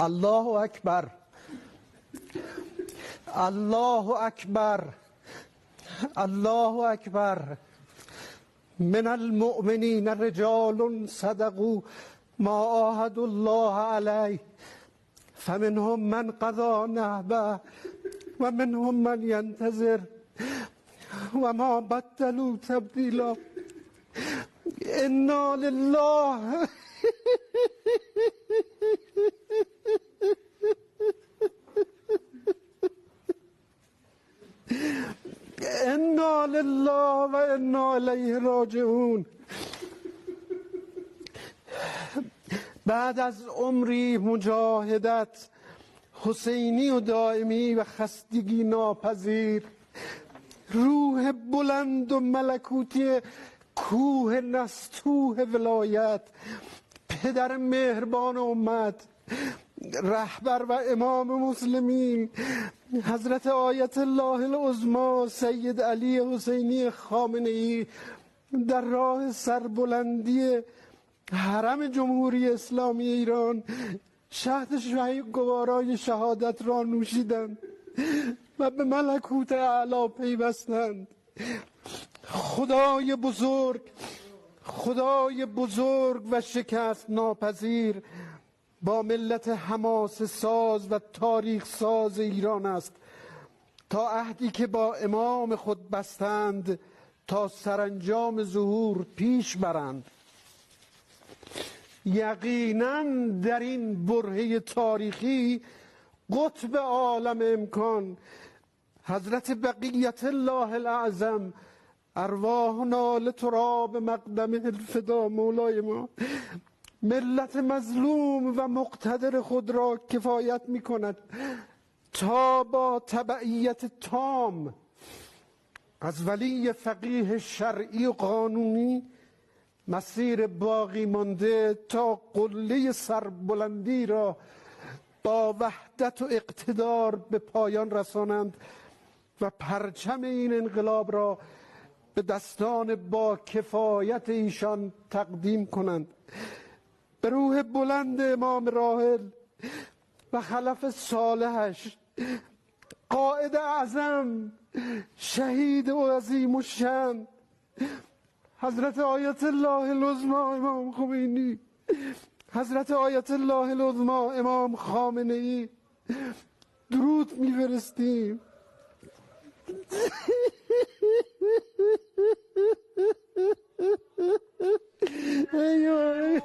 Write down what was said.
الله اکبر، الله اکبر، الله اکبر. من المؤمنین رجال صدقوا ما عاهدوا الله علیه فمنهم من قضى نحبه و منهم من ینتظر و ما بدلوا تبدیلا. انا لله انا لله و انا الیه راجعون. بعد از عمری مجاهدت حسینی و دائمی و خستگی ناپذیر، روح بلند و ملکوتی کوه نستوه ولایت، پدر مهربان امت، رهبر و امام مسلمین، حضرت آیت الله العظما سید علی حسینی خامنه‌ای در راه سربلندی حرم جمهوری اسلامی ایران شهد گوارای شهادت را نوشیدند و به ملکوت اعلی پیوستند. خدای بزرگ، خدای بزرگ و شکست ناپذیر با ملت حماسه ساز و تاریخ ساز ایران است تا عهدی که با امام خود بستند تا سرانجام ظهور پیش برند. یقینا در این برهه تاریخی قطب عالم امکان حضرت بقیت الله الاعظم ارواحنا لتراب مقدم الفدا مولای ما ملت مظلوم و مقتدر خود را کفایت می کند تا با تبعیت تام از ولی فقیه شرعی و قانونی مسیر باقی مانده تا قله سربلندی را با وحدت و اقتدار به پایان رسانند و پرچم این انقلاب را به دستان با کفایت ایشان تقدیم کنند. به روح بلند امام راحل و خلف صالحش، قائد اعظم، شهید و عظیم الشأن حضرت آیت الله العظما امام خمینی، حضرت آیت الله العظما امام خامنه‌ای درود می‌فرستیم. ای